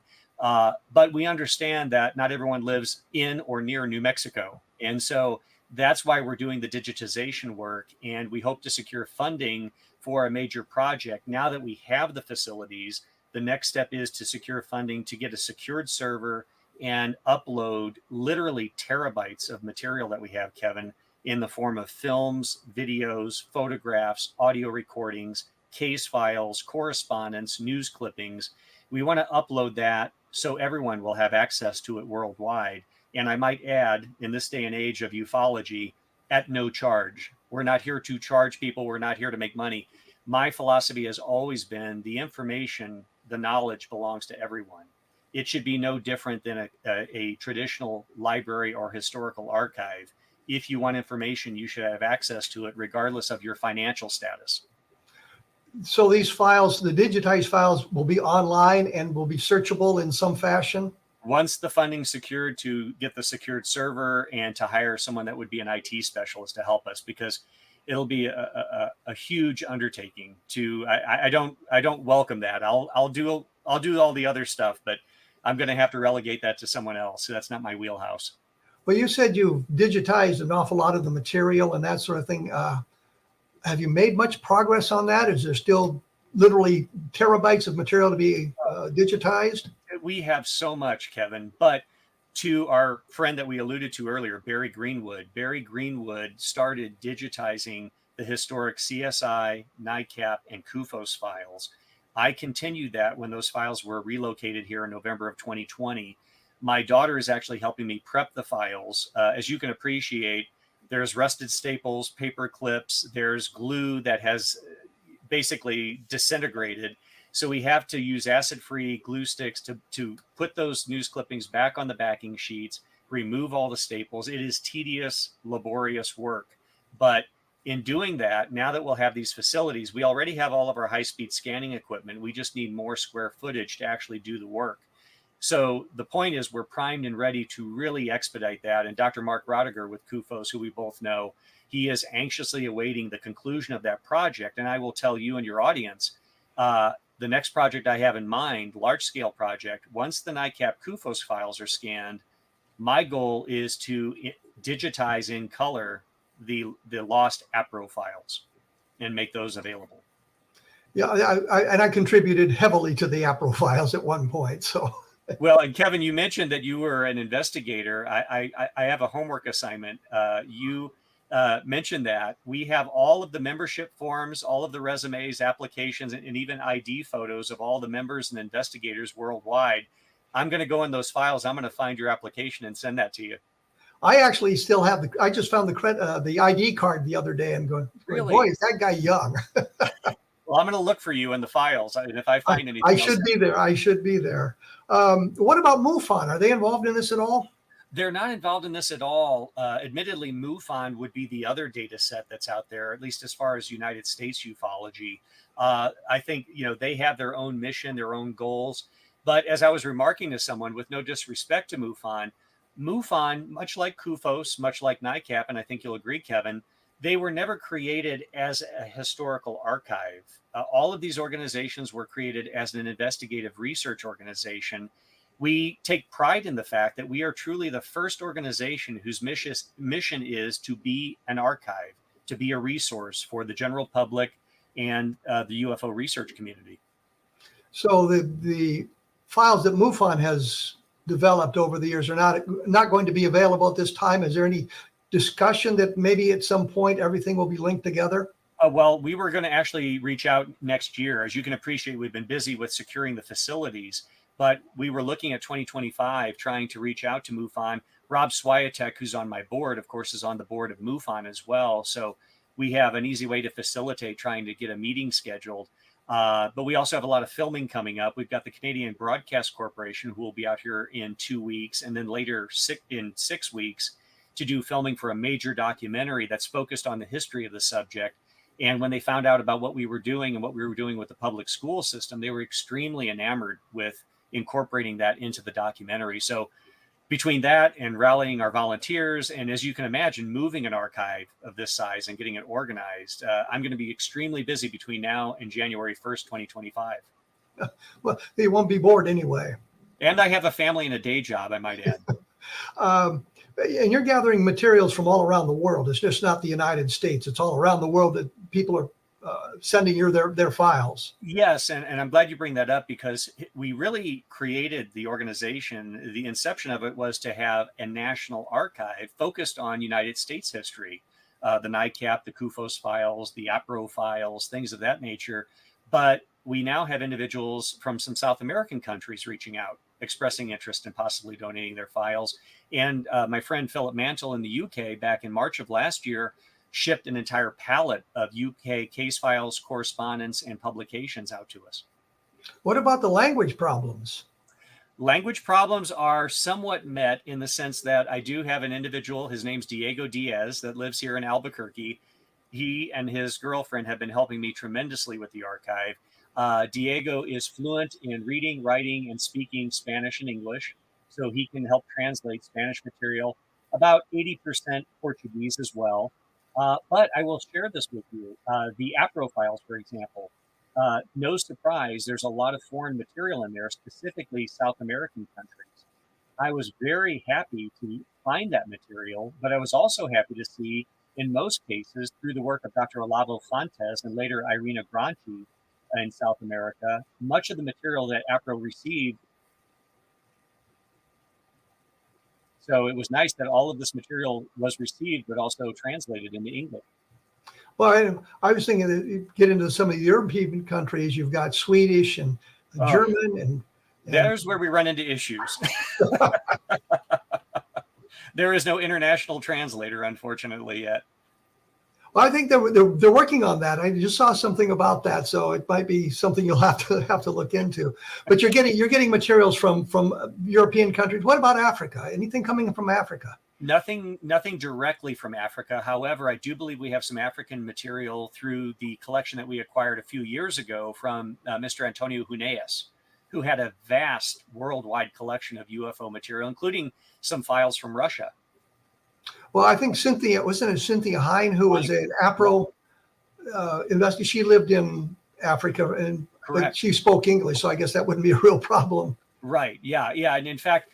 [SPEAKER 3] But we understand that not everyone lives in or near New Mexico. And so that's why we're doing the digitization work. And we hope to secure funding for a major project. Now that we have the facilities, the next step is to secure funding to get a secured server and upload literally terabytes of material that we have, Kevin, in the form of films, videos, photographs, audio recordings, case files, correspondence, news clippings. We want to upload that so everyone will have access to it worldwide. And I might add, in this day and age of ufology, at no charge. We're not here to charge people. We're not here to make money. My philosophy has always been the information, the knowledge belongs to everyone. It should be no different than a traditional library or historical archive. If you want information, you should have access to it regardless of your financial status.
[SPEAKER 2] So these files, the digitized files, will be online and will be searchable in some fashion?
[SPEAKER 3] Once the funding's secured, to get the secured server and to hire someone that would be an IT specialist to help us, because it'll be a huge undertaking. I don't welcome that. I'll do all the other stuff, but I'm going to have to relegate that to someone else. So that's not my wheelhouse.
[SPEAKER 2] Well, you said you've digitized an awful lot of the material and that sort of thing. Have you made much progress on that? Is there still literally terabytes of material to be digitized?
[SPEAKER 3] We have so much, Kevin, but to our friend that we alluded to earlier, Barry Greenwood started digitizing the historic CSI, NICAP, and CUFOS files. I continued that when those files were relocated here in November of 2020. My daughter is actually helping me prep the files. As you can appreciate, there's rusted staples, paper clips, there's glue that has basically disintegrated. So we have to use acid-free glue sticks to put those news clippings back on the backing sheets, remove all the staples. It is tedious, laborious work. But in doing that, now that we'll have these facilities, we already have all of our high-speed scanning equipment. We just need more square footage to actually do the work. So the point is we're primed and ready to really expedite that. And Dr. Mark Rodiger with CUFOS, who we both know, he is anxiously awaiting the conclusion of that project. And I will tell you and your audience, the next project I have in mind, large-scale project, once the NICAP CUFOS files are scanned, my goal is to digitize in color the lost APRO files and make those available.
[SPEAKER 2] Yeah, I contributed heavily to the APRO files at one point. So,
[SPEAKER 3] well, and Kevin, you mentioned that you were an investigator. I have a homework assignment. You mentioned that we have all of the membership forms, all of the resumes, applications, and even ID photos of all the members and investigators worldwide. I'm going to go in those files. I'm going to find your application and send that to you.
[SPEAKER 2] I actually still have I just found the ID card the other day and going,
[SPEAKER 3] really?
[SPEAKER 2] Boy, is that guy young.
[SPEAKER 3] Well, I'm going to look for you in the files. And if I find anything,
[SPEAKER 2] I should be there. I should be there. What about MUFON? Are they involved in this at all?
[SPEAKER 3] They're not involved in this at all. Admittedly, MUFON would be the other data set that's out there, at least as far as United States ufology. I think, they have their own mission, their own goals. But as I was remarking to someone, with no disrespect to MUFON, much like CUFOS, much like NICAP, and I think you'll agree, Kevin, they were never created as a historical archive. All of these organizations were created as an investigative research organization. We take pride in the fact that we are truly the first organization whose mission is to be an archive, to be a resource for the general public and the UFO research community.
[SPEAKER 2] So the files that MUFON has developed over the years are not going to be available at this time. Is there any discussion that maybe at some point everything will be linked together?
[SPEAKER 3] Well, we were going to actually reach out next year. As you can appreciate, we've been busy with securing the facilities, but we were looking at 2025, trying to reach out to MUFON. Rob Swiatek, who's on my board, of course, is on the board of MUFON as well. So we have an easy way to facilitate trying to get a meeting scheduled. But we also have a lot of filming coming up. We've got the Canadian Broadcast Corporation, who will be out here in 2 weeks, and then later in 6 weeks to do filming for a major documentary that's focused on the history of the subject. And when they found out about what we were doing and what we were doing with the public school system, they were extremely enamored with incorporating that into the documentary. So between that and rallying our volunteers, and as you can imagine, moving an archive of this size and getting it organized, I'm going to be extremely busy between now and January 1st, 2025.
[SPEAKER 2] Well, you won't be bored anyway.
[SPEAKER 3] And I have a family and a day job, I might add.
[SPEAKER 2] And you're gathering materials from all around the world. It's just not the United States. It's all around the world that people are sending you their files.
[SPEAKER 3] Yes, and I'm glad you bring that up, because we really created the organization. The inception of it was to have a national archive focused on United States history, the NICAP, the CUFOS files, the APRO files, things of that nature. But we now have individuals from some South American countries reaching out, expressing interest in possibly donating their files. And my friend Philip Mantle in the UK back in March of last year shipped an entire pallet of UK case files, correspondence, and publications out to us.
[SPEAKER 2] What about the language problems?
[SPEAKER 3] Language problems are somewhat met in the sense that I do have an individual, his name's Diego Diaz, that lives here in Albuquerque. He and his girlfriend have been helping me tremendously with the archive. Diego is fluent in reading, writing, and speaking Spanish and English, so he can help translate Spanish material, about 80% Portuguese as well. But I will share this with you. The APRO files, for example, no surprise, there's a lot of foreign material in there, specifically South American countries. I was very happy to find that material, but I was also happy to see, in most cases, through the work of Dr. Olavo Fontes and later Irina Granchi in South America, much of the material that APRO received. So it was nice that all of this material was received, but also translated into English.
[SPEAKER 2] Well, I was thinking that you get into some of the European countries, you've got Swedish and German, and
[SPEAKER 3] there's where we run into issues. There is no international translator, unfortunately, yet.
[SPEAKER 2] Well, I think they're working on that. I just saw something about that, so it might be something you'll have to look into. But you're getting materials from European countries. What about Africa? Anything coming from Africa?
[SPEAKER 3] Nothing directly from Africa. However, I do believe we have some African material through the collection that we acquired a few years ago from Mr. Antonio Huneas, who had a vast worldwide collection of UFO material, including some files from Russia.
[SPEAKER 2] Well, I think wasn't it Cynthia Hine, who was an APRO investigator? She lived in Africa, but she spoke English, so I guess that wouldn't be a real problem.
[SPEAKER 3] Right. Yeah. And in fact,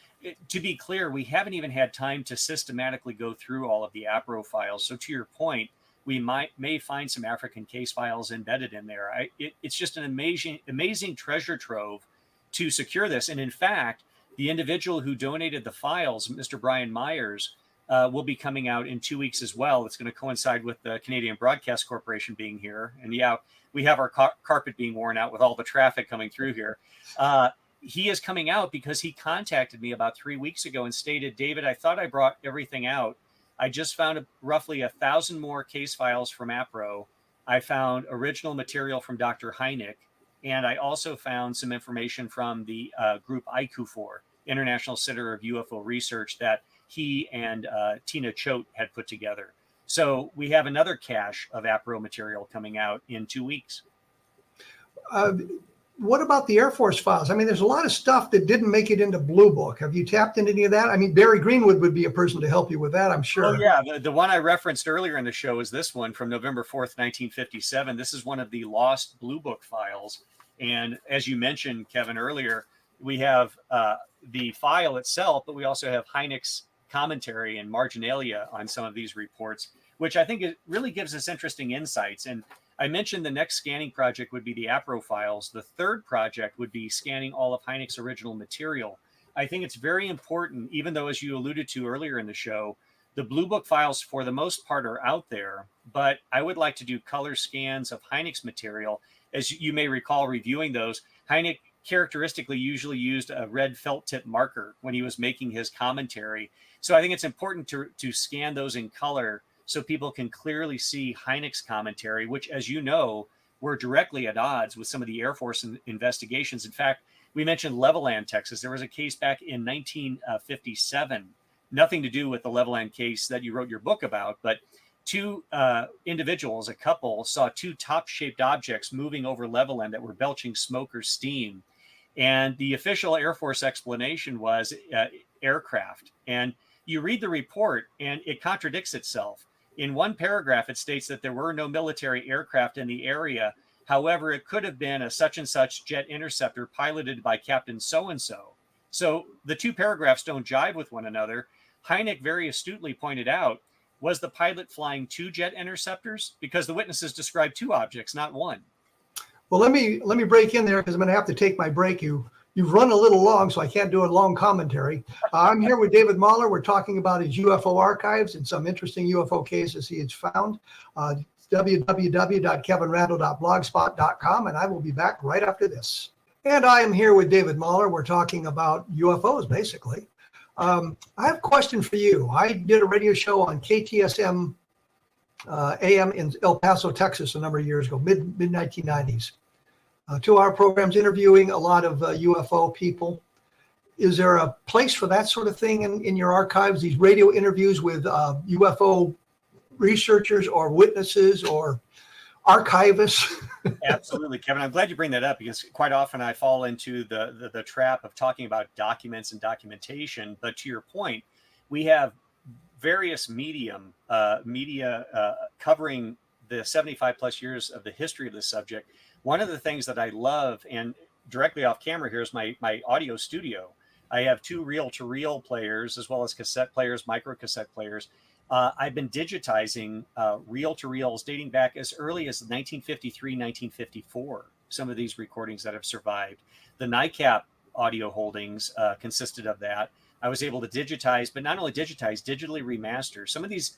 [SPEAKER 3] to be clear, we haven't even had time to systematically go through all of the APRO files. So to your point, we may find some African case files embedded in there. It's just an amazing treasure trove to secure this. And in fact, the individual who donated the files, Mr. Brian Myers, will be coming out in 2 weeks as well. It's going to coincide with the Canadian Broadcast Corporation being here. And yeah, we have our carpet being worn out with all the traffic coming through here. He is coming out because he contacted me about 3 weeks ago and stated, David, I thought I brought everything out. I just found roughly 1,000 more case files from APRO. I found original material from Dr. Hynek, and I also found some information from the group ICUFOR, International Center of UFO Research, that he and Tina Choate had put together. So we have another cache of APRO material coming out in 2 weeks.
[SPEAKER 2] What about the Air Force files? I mean, there's a lot of stuff that didn't make it into Blue Book. Have you tapped into any of that? I mean, Barry Greenwood would be a person to help you with that, I'm sure.
[SPEAKER 3] Oh, yeah. The one I referenced earlier in the show is this one from November 4th, 1957. This is one of the lost Blue Book files. And as you mentioned, Kevin, earlier, we have the file itself, but we also have Hynek's commentary and marginalia on some of these reports, which I think it really gives us interesting insights. And I mentioned the next scanning project would be the APRO files. The third project would be scanning all of Hynek's original material. I think it's very important, even though, as you alluded to earlier in the show, the Blue Book files for the most part are out there, but I would like to do color scans of Hynek's material. As you may recall reviewing those, Hynek characteristically usually used a red felt tip marker when he was making his commentary. So I think it's important to scan those in color so people can clearly see Hynek's commentary, which, as you know, were directly at odds with some of the Air Force investigations. In fact, we mentioned Levelland, Texas. There was a case back in 1957, nothing to do with the Levelland case that you wrote your book about, but two individuals, a couple, saw two top-shaped objects moving over Levelland that were belching smoke or steam. And the official Air Force explanation was aircraft. And you read the report, and it contradicts itself. In one paragraph, it states that there were no military aircraft in the area. However, it could have been a such and such jet interceptor piloted by Captain so-and-so. So the two paragraphs don't jive with one another. Hynek very astutely pointed out, was the pilot flying two jet interceptors? Because the witnesses described two objects, not one.
[SPEAKER 2] Well, let me break in there because I'm going to have to take my break. You've run a little long, so I can't do a long commentary. I'm here with David Mahler. We're talking about his UFO archives and some interesting UFO cases he has found. www.kevinrandle.blogspot.com, and I will be back right after this. And I am here with David Mahler. We're talking about UFOs, basically. I have a question for you. I did a radio show on KTSM AM in El Paso, Texas, a number of years ago, mid-1990s. 2-hour programs interviewing a lot of UFO people. Is there a place for that sort of thing in your archives, these radio interviews with UFO researchers or witnesses or archivists?
[SPEAKER 3] Absolutely, Kevin. I'm glad you bring that up because quite often I fall into the trap of talking about documents and documentation. But to your point, we have various media covering the 75 plus years of the history of the subject. One of the things that I love, and directly off camera here, is my audio studio. I have 2 reel-to-reel players as well as cassette players, micro cassette players. I've been digitizing reel-to-reels dating back as early as 1953, 1954. Some of these recordings that have survived. The NICAP audio holdings consisted of that. I was able to digitize, but not only digitize, digitally remaster. Some of these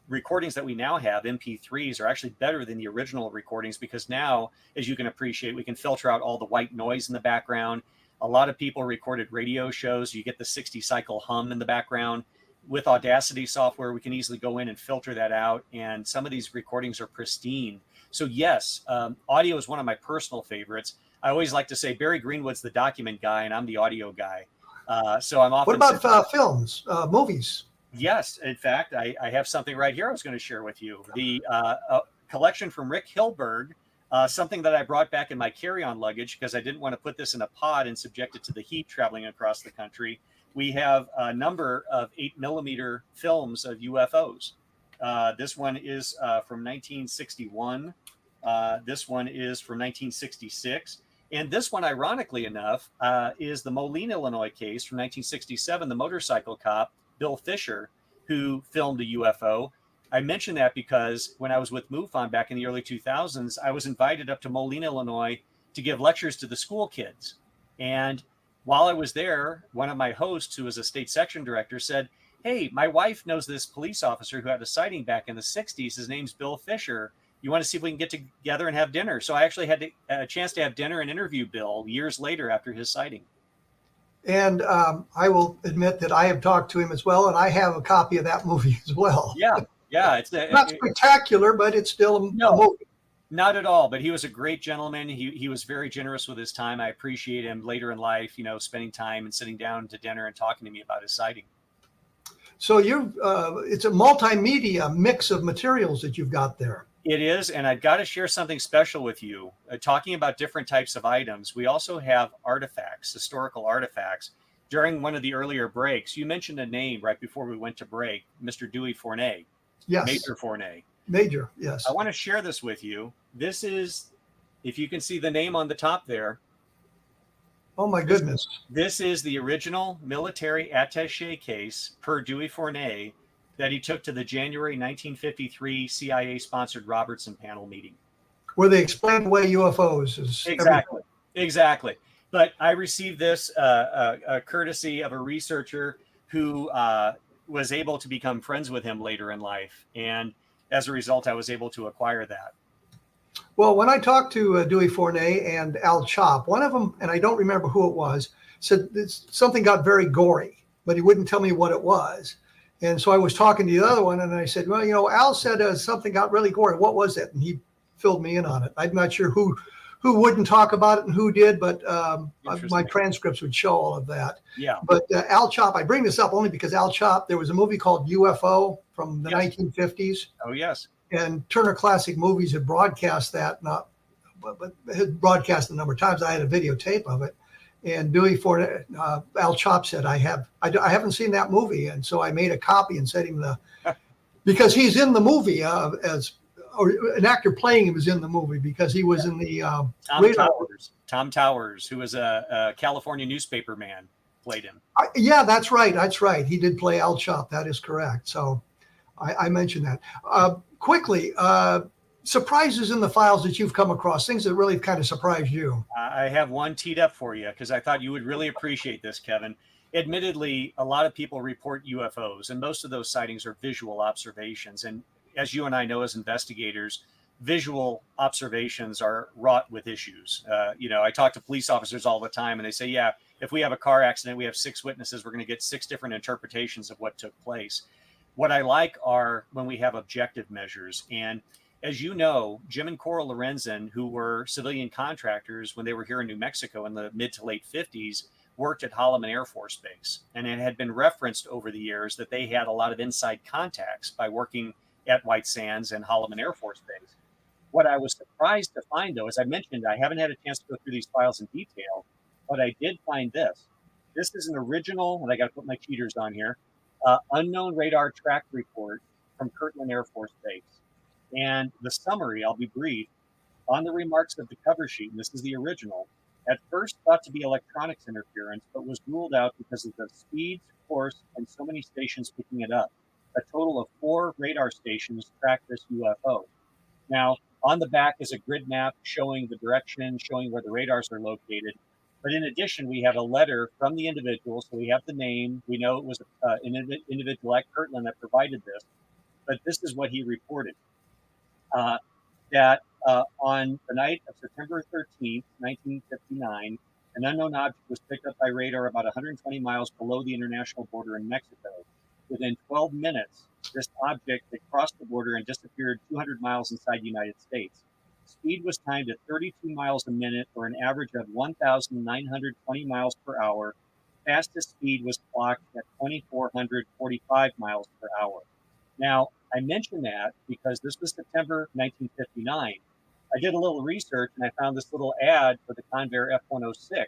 [SPEAKER 3] recordings that we now have, MP3s, are actually better than the original recordings because now, as you can appreciate, we can filter out all the white noise in the background. A lot of people recorded radio shows. You get the 60 cycle hum in the background. With Audacity software, we can easily go in and filter that out. And some of these recordings are pristine. So yes, audio is one of my personal favorites. I always like to say Barry Greenwood's the document guy and I'm the audio guy. So I'm often.
[SPEAKER 2] What about films, movies?
[SPEAKER 3] Yes, in fact, I have something right here I was going to share with you. The collection from Rick Hilberg, something that I brought back in my carry-on luggage because I didn't want to put this in a pod and subject it to the heat traveling across the country. We have a number of 8mm films of UFOs. This one is from 1961. This one is from 1966. And this one, ironically enough, is the Moline, Illinois case from 1967, the motorcycle cop, Bill Fisher, who filmed a UFO. I mention that because when I was with MUFON back in the early 2000s, I was invited up to Moline, Illinois to give lectures to the school kids. And while I was there, one of my hosts, who was a state section director, said, "Hey, my wife knows this police officer who had a sighting back in the 60s. His name's Bill Fisher. You want to see if we can get together and have dinner?" So I actually had a chance to have dinner and interview Bill years later after his sighting.
[SPEAKER 2] And I will admit that I have talked to him as well, and I have a copy of that movie as well.
[SPEAKER 3] Yeah. It's
[SPEAKER 2] not spectacular, but it's still a movie.
[SPEAKER 3] Not at all. But he was a great gentleman. He was very generous with his time. I appreciate him later in life, spending time and sitting down to dinner and talking to me about his sighting.
[SPEAKER 2] So it's a multimedia mix of materials that you've got there.
[SPEAKER 3] It is, and I've got to share something special with you. Talking about different types of items, we also have artifacts, historical artifacts. During one of the earlier breaks, you mentioned a name right before we went to break, Mr. Dewey Fournay.
[SPEAKER 2] Yes.
[SPEAKER 3] Major Fournay.
[SPEAKER 2] Major, yes.
[SPEAKER 3] I want to share this with you. This is, if you can see the name on the top there.
[SPEAKER 2] Oh, my goodness.
[SPEAKER 3] This is the original military attaché case per Dewey Fournay that he took to the January 1953 CIA-sponsored Robertson panel meeting.
[SPEAKER 2] Where they explained away UFOs.
[SPEAKER 3] Exactly. But I received this courtesy of a researcher who was able to become friends with him later in life. And as a result, I was able to acquire that.
[SPEAKER 2] Well, when I talked to Dewey Fournay and Al Chop, one of them, and I don't remember who it was, said something got very gory, but he wouldn't tell me what it was. And so I was talking to the other one, and I said, well, Al said something got really gory. What was it? And he filled me in on it. I'm not sure who wouldn't talk about it and who did, but my transcripts would show all of that.
[SPEAKER 3] Yeah.
[SPEAKER 2] But Al Chop, I bring this up only because Al Chop, there was a movie called UFO from the 1950s.
[SPEAKER 3] Oh, yes.
[SPEAKER 2] And Turner Classic Movies had broadcast that, but had broadcast a number of times. I had a videotape of it. And Dewey Fournay, Al Chop said, I haven't seen that movie. And so I made a copy and sent him because he's in the movie as or an actor playing him is in the movie because he was in the
[SPEAKER 3] Tom Towers, who was a California newspaper man, played him.
[SPEAKER 2] Yeah, that's right. That's right. He did play Al Chop. That is correct. So I mentioned that. Quickly, surprises in the files that you've come across, things that really kind of surprised you.
[SPEAKER 3] I have one teed up for you because I thought you would really appreciate this, Kevin. Admittedly, a lot of people report UFOs, and most of those sightings are visual observations. And as you and I know as investigators, visual observations are wrought with issues. I talk to police officers all the time, and they say, yeah, if we have a car accident, we have 6 witnesses, we're going to get 6 different interpretations of what took place. What I like are when we have objective measures. And as you know, Jim and Coral Lorenzen, who were civilian contractors when they were here in New Mexico in the mid to late 50s, worked at Holloman Air Force Base. And it had been referenced over the years that they had a lot of inside contacts by working at White Sands and Holloman Air Force Base. What I was surprised to find, though, as I mentioned, I haven't had a chance to go through these files in detail, but I did find this. This is an original, and I got to put my cheaters on here, unknown radar track report from Kirtland Air Force Base. And the summary, I'll be brief, on the remarks of the cover sheet, and this is the original, at first thought to be electronics interference, but was ruled out because of the speed, course, and so many stations picking it up. A total of 4 radar stations track this UFO. Now, on the back is a grid map showing the direction, showing where the radars are located. But in addition, we have a letter from the individual, so we have the name. We know it was an individual at Kirtland that provided this, but this is what he reported. That on the night of September 13th, 1959, an unknown object was picked up by radar about 120 miles below the international border in Mexico. Within 12 minutes, this object had crossed the border and disappeared 200 miles inside the United States. Speed was timed at 32 miles a minute for an average of 1,920 miles per hour. Fastest speed was clocked at 2,445 miles per hour. Now, I mention that because this was September 1959. I did a little research and I found this little ad for the Convair F-106,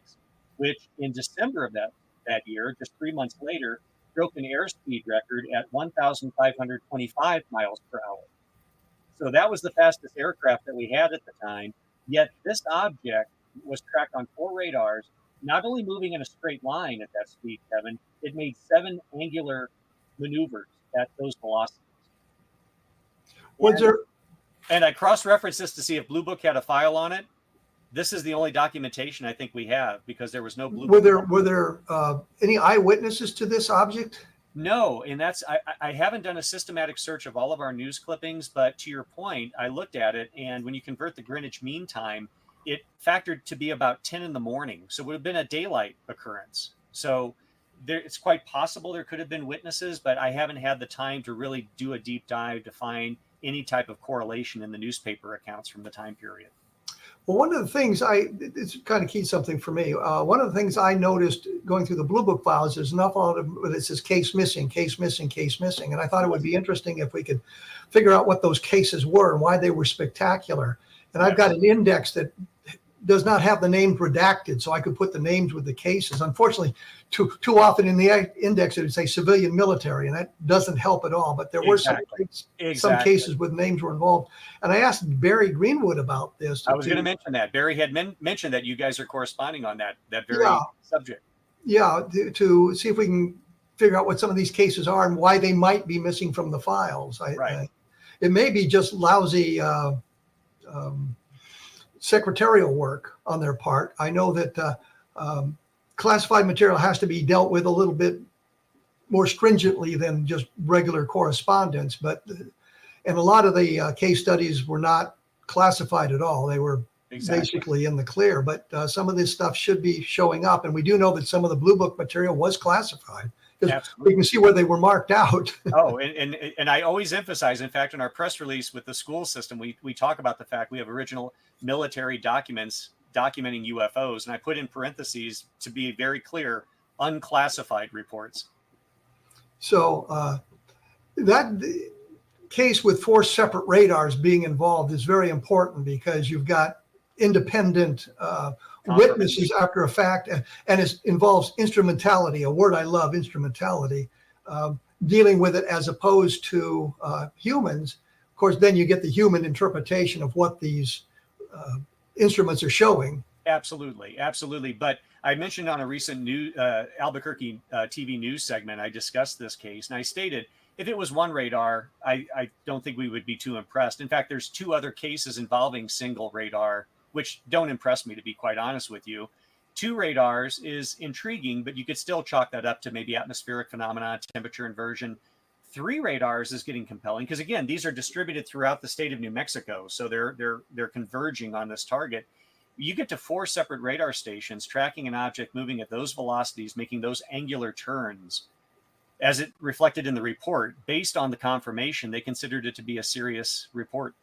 [SPEAKER 3] which in December of that year, just 3 months later, broke an airspeed record at 1,525 miles per hour. So that was the fastest aircraft that we had at the time. Yet this object was tracked on 4 radars, not only moving in a straight line at that speed, Kevin, it made 7 angular maneuvers at those velocities. And I cross-referenced this to see if Blue Book had a file on it. This is the only documentation I think we have because there was no Blue Book.
[SPEAKER 2] Were there any eyewitnesses to this object?
[SPEAKER 3] No, and that's I haven't done a systematic search of all of our news clippings, but to your point, I looked at it, and when you convert the Greenwich Mean Time, it factored to be about 10 in the morning. So it would have been a daylight occurrence. So it's quite possible there could have been witnesses, but I haven't had the time to really do a deep dive to find any type of correlation in the newspaper accounts from the time period.
[SPEAKER 2] Well, one of the things it's kind of key something for me. One of the things I noticed going through the Blue Book files is an awful lot of it says case missing, case missing, case missing. And I thought it would be interesting if we could figure out what those cases were and why they were spectacular. And I've got an index that does not have the names redacted, so I could put the names with the cases. Unfortunately, too often in the index it would say civilian military, and that doesn't help at all. But there were some cases with names were involved. And I asked Barry Greenwood about this.
[SPEAKER 3] I was going to mention that. Barry had mentioned that you guys are corresponding on that very subject.
[SPEAKER 2] Yeah, to see if we can figure out what some of these cases are and why they might be missing from the files. It may be just lousy secretarial work on their part. I know that classified material has to be dealt with a little bit more stringently than just regular correspondence, and a lot of the case studies were not classified at all. They were basically in the clear, but some of this stuff should be showing up. And we do know that some of the Blue Book material was classified. We can see where they were marked out.
[SPEAKER 3] And I always emphasize, in fact, in our press release with the school system, we talk about the fact we have original military documents documenting UFOs. And I put in parentheses to be very clear, unclassified reports. So that case with 4 separate radars being involved is very important because you've got independent witnesses after a fact, and it involves instrumentality, a word I love, instrumentality, dealing with it as opposed to humans
[SPEAKER 2] course, then you get the human interpretation of what these instruments are showing.
[SPEAKER 3] Absolutely, absolutely. But I mentioned on a recent Albuquerque TV news segment, I discussed this case, and I stated if it was one radar, I don't think we would be too impressed. In fact, there's 2 other cases involving single radar, which don't impress me, to be quite honest with you. 2 radars is intriguing, but you could still chalk that up to maybe atmospheric phenomena, temperature inversion. 3 radars is getting compelling because, again, these are distributed throughout the state of New Mexico, so they're converging on this target. You get to 4 separate radar stations tracking an object moving at those velocities, making those angular turns. As it reflected in the report, based on the confirmation, they considered it to be a serious report.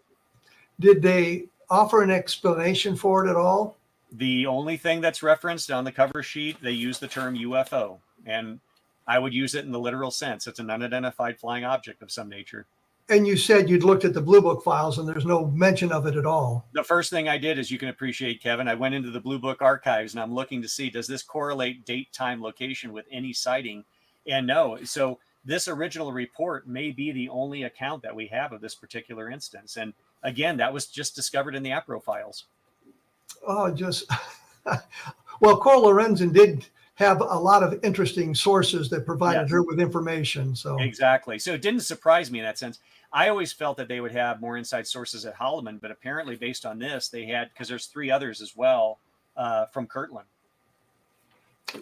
[SPEAKER 2] Did they offer an explanation for it at all?
[SPEAKER 3] The only thing that's referenced on the cover sheet, they use the term UFO, and I would use it in the literal sense. It's an unidentified flying object of some nature.
[SPEAKER 2] And you said you'd looked at the Blue Book files and there's no mention of it at all.
[SPEAKER 3] The first thing I did, as you can appreciate, Kevin, I went into the Blue Book archives and I'm looking to see, does this correlate date, time, location with any sighting? And no. So this original report may be the only account that we have of this particular instance. And again, that was just discovered in the APRO files.
[SPEAKER 2] Oh, well, Cora Lorenzen did have a lot of interesting sources that provided her with information. So
[SPEAKER 3] exactly. So it didn't surprise me in that sense. I always felt that they would have more inside sources at Holloman, but apparently based on this, they had, because there's 3 others as well from Kirtland.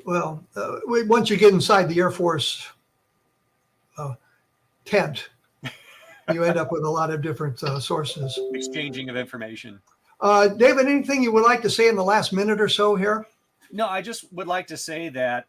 [SPEAKER 2] Well, once you get inside the Air Force tent, you end up with a lot of different sources.
[SPEAKER 3] Exchanging of information.
[SPEAKER 2] David, anything you would like to say in the last minute or so here?
[SPEAKER 3] No, I just would like to say that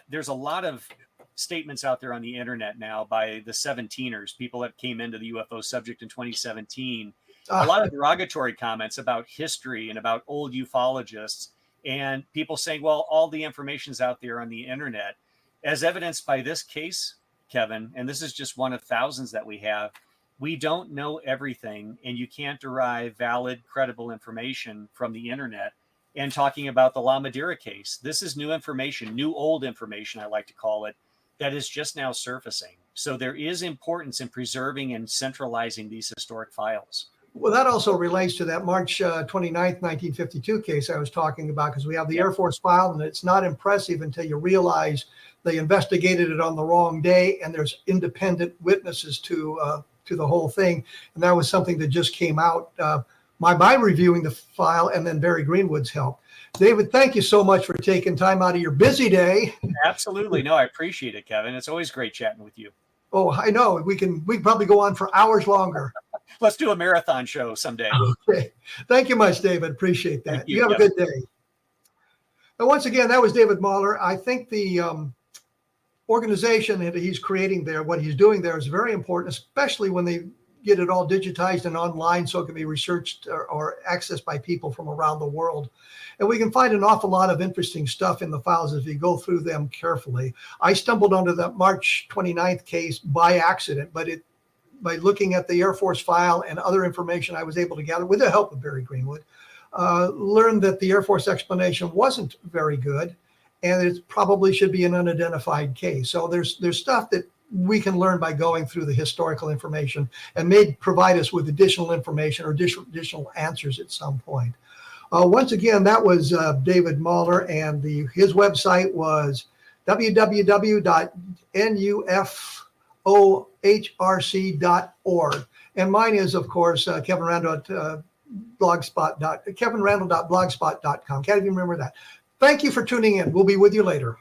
[SPEAKER 3] there's a lot of statements out there on the internet now by the 17ers, people that came into the UFO subject in 2017. A lot of derogatory comments about history and about old ufologists, and people saying, well, all the information's out there on the internet. As evidenced by this case, Kevin, and this is just one of thousands that we have, we don't know everything, and you can't derive valid, credible information from the internet. And talking about the La Madeira case, this is new information, new old information, I like to call it, that is just now surfacing. So there is importance in preserving and centralizing these historic files.
[SPEAKER 2] Well, that also relates to that March 29th, 1952 case I was talking about, because we have the Air Force file, and it's not impressive until you realize they investigated it on the wrong day, and there's independent witnesses to the whole thing. And that was something that just came out by reviewing the file and then Barry Greenwood's help. David, thank you so much for taking time out of your busy day.
[SPEAKER 3] Absolutely. No, I appreciate it, Kevin. It's always great chatting with you.
[SPEAKER 2] Oh, I know. We can probably go on for hours longer.
[SPEAKER 3] Let's do a marathon show someday.
[SPEAKER 2] Okay. Thank you much, David. Appreciate that.
[SPEAKER 3] Thank you.
[SPEAKER 2] You have a good day. And once again, that was David Mahler. I think the organization that he's creating there, what he's doing there is very important, especially when they get it all digitized and online so it can be researched or accessed by people from around the world. And we can find an awful lot of interesting stuff in the files if you go through them carefully. I stumbled onto that March 29th case by accident, but by looking at the Air Force file and other information I was able to gather with the help of Barry Greenwood, learned that the Air Force explanation wasn't very good, and it probably should be an unidentified case. So there's stuff that we can learn by going through the historical information and may provide us with additional information or additional answers at some point. Once again, that was David Mahler, and his website was www.nufohrc.org. And mine is, of course, kevinrandle.blogspot.com. Can't even remember that. Thank you for tuning in. We'll be with you later.